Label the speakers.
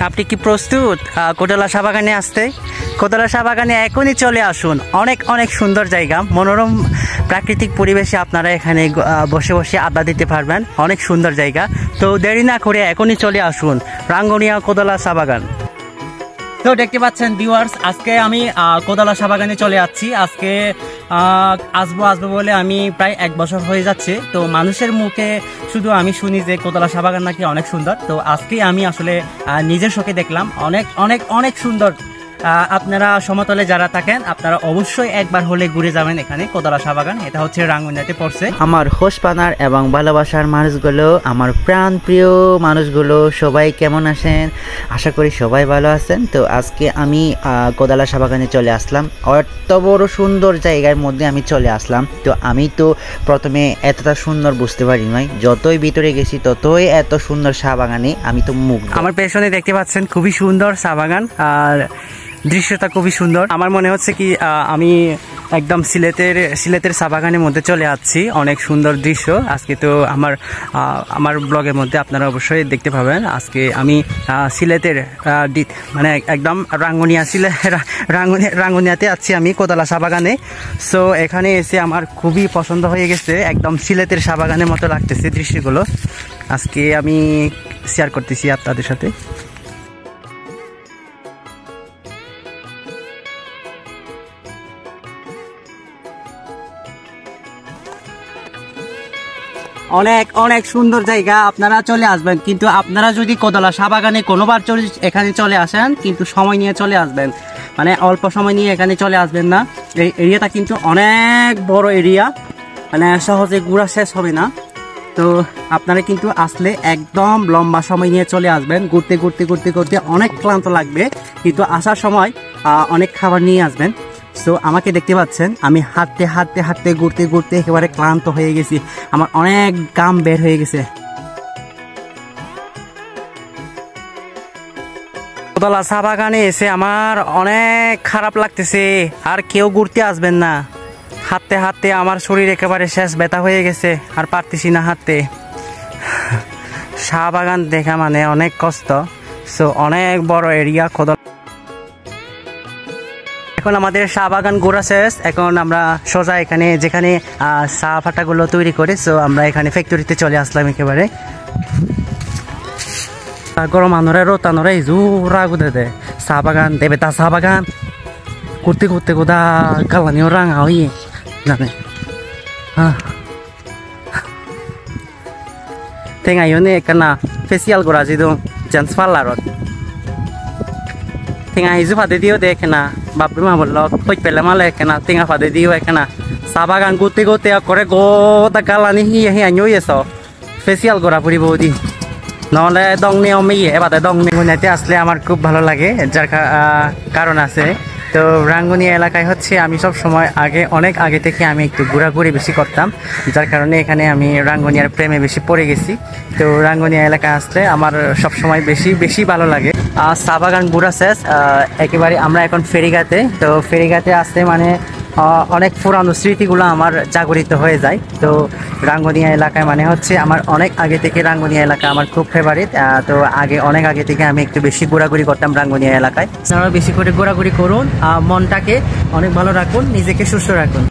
Speaker 1: আপনি কি প্রস্তুত কোটালা চা বাগানে আসতে? কোটালা চা বাগানে এখনই চলে আসুন। অনেক অনেক সুন্দর জায়গা, মনোরম প্রাকৃতিক পরিবেশে আপনারা এখানে বসে বসে আড্ডা দিতে পারবেন। অনেক সুন্দর জায়গা। তো দেরি না করে এখনই চলে আসুন রাঙ্গুনিয়া কোটালা চা বাগান। তো দেখতে পাচ্ছেন ভিউয়ার্স, আজকে আমি কোটালা চা বাগানে চলে যাচ্ছি। আজকে আসবো বলে আমি প্রায় 1 বছর হয়ে যাচ্ছে। তো মানুষের মুখে শুধু আমি শুনি যে কোটালা চা বাগান নাকি অনেক সুন্দর। তো আজকেই আমি আসলে নিজের চোখে দেখলাম অনেক অনেক অনেক সুন্দর। আপনারা সমতলে যারা থাকেন আপনারা অবশ্যই একবার হলে ঘুরে যাবেন এখানে কোটালা চা বাগান। এটা হচ্ছে রাঙ্গুনিয়াতে পড়ছে। আমার হোসপানার এবং ভালোবাসার মানুষগুলো, আমার প্রাণ প্রিয় মানুষগুলো সবাই কেমন আছেন? আশা করি সবাই ভালো আছেন। তো আজকে আমি কোটালা চা বাগানে চলে আসলাম। এত বড় সুন্দর জায়গার মধ্যে আমি চলে আসলাম। তো আমি তো প্রথমে এতটা সুন্দর বুঝতে পারি নাই, যতই ভিতরে গেছি ততই এত সুন্দর চা বাগানে আমি তো মুগ্ধ। আমার পেছনে দেখতে পাচ্ছেন খুবই সুন্দর চা বাগান, আর দৃশ্যটা খুবই সুন্দর। আমার মনে হচ্ছে কি আমি একদম সিলেটের চা বাগানের মধ্যে চলে আসছি। অনেক সুন্দর দৃশ্য। আজকে তো আমার ব্লগের মধ্যে আপনারা অবশ্যই দেখতে পাবেন। আজকে আমি সিলেটের মানে একদম রাঙ্গুনিয়াতে আছি আমি কোটালা চা বাগানে। সো এখানে এসে আমার খুবই পছন্দ হয়ে গেছে। একদম সিলেটের চা বাগানের মতো লাগতেছে দৃশ্যগুলো। আজকে আমি শেয়ার করতেছি আপনাদের সাথে। অনেক অনেক সুন্দর জায়গা, আপনারা চলে আসবেন। কিন্তু আপনারা যদি কোটালা চা বাগানে কোনোবার এখানে চলে আসেন, কিন্তু সময় নিয়ে চলে আসবেন, মানে অল্প সময় নিয়ে এখানে চলে আসবেন না। এই এরিয়াটা কিন্তু অনেক বড় এরিয়া, মানে সহজে ঘোরা শেষ হবে না। তো আপনারা কিন্তু আসলে একদম লম্বা সময় নিয়ে চলে আসবেন। ঘুরতে ঘুরতে ঘুরতে ঘুরতে অনেক ক্লান্ত লাগবে, কিন্তু আসার সময় অনেক খাবার নিয়ে আসবেন। সো আমাকে দেখতে পাচ্ছেন, আমি হাঁটতে হাঁটতে হাঁটতে ঘুরতে ঘুরতে একেবারে ক্লান্ত হয়ে গেছি। আমার অনেক ঘাম বের হয়ে গেছে। কোটালা চা বাগানে এসে আমার অনেক খারাপ লাগতেছে। আর কেউ ঘুরতে আসবেন না। হাঁটতে হাঁটতে আমার শরীর একেবারে শেষ ব্যথা হয়ে গেছে, আর পারতেছি না হাঁটতে। চা বাগান দেখা মানে অনেক কষ্ট। সো অনেক বড় এরিয়া কোটালা। এখন আমাদের চা বাগান ঘোরা শেষ। এখন আমরা সোজা এখানে যেখানে চা ফাটাগুলো তৈরি করি, সো আমরা এখানে ফ্যাক্টরিতে চলে আসলাম একেবারে। গরম আনরে রোতানরে জোরা গুদে দে চা বাগান দেবে তা চা বাগান করতে করতে গোদা গালানিও রাঙা হইয়ে জানে। টেঙাইও নে কেনা ফেসিয়াল করা যেদ জেন্টস পার্লারত টেঙা হিজু ফাদে দিও দে কেনা বাপরে মা বলল কই পেলে মালে কেনা টেঙা ফাদে দিও কেনা চা বাগান করতে করতে করে গোটা গালানি হিয়াইও এস ফেসিয়াল করা পড়ি বৌদি, নহলে দং নিয়মে এবারে দং নিগুনিয়াতে আসলে আমার খুব ভালো লাগে। যার কারণ আছে। তো রাঙ্গুনিয়া এলাকায় হচ্ছে আমি সব সময় অনেক আগে থেকে আমি একটু ঘোরাঘুরি বেশি করতাম, যার কারণে এখানে আমি রাঙ্গুনিয়ার প্রেমে বেশি পড়ে গেছি। তো রাঙ্গুনিয়া এলাকায় আসলে আমার সব সময় বেশি ভালো লাগে। চা বাগান ঘোরা শেষ, একেবারে আমরা এখন ফেরিঘাটে। তো ফেরিঘাটে আসলে মানে অনেক পুরানো স্মৃতিগুলো আমার জাগরিত হয়ে যায়। তো রাঙ্গুনিয়া এলাকায় মানে হচ্ছে আমার অনেক আগে থেকে রাঙ্গুনিয়া এলাকা আমার খুব ফেভারিট। তো অনেক আগে থেকে আমি একটু বেশি ঘোরাঘুরি করতাম রাঙ্গুনিয়া এলাকায়। আপনারা বেশি করে ঘোরাঘুরি করুন, মনটাকে অনেক ভালো রাখুন, নিজেকে সুস্থ রাখুন।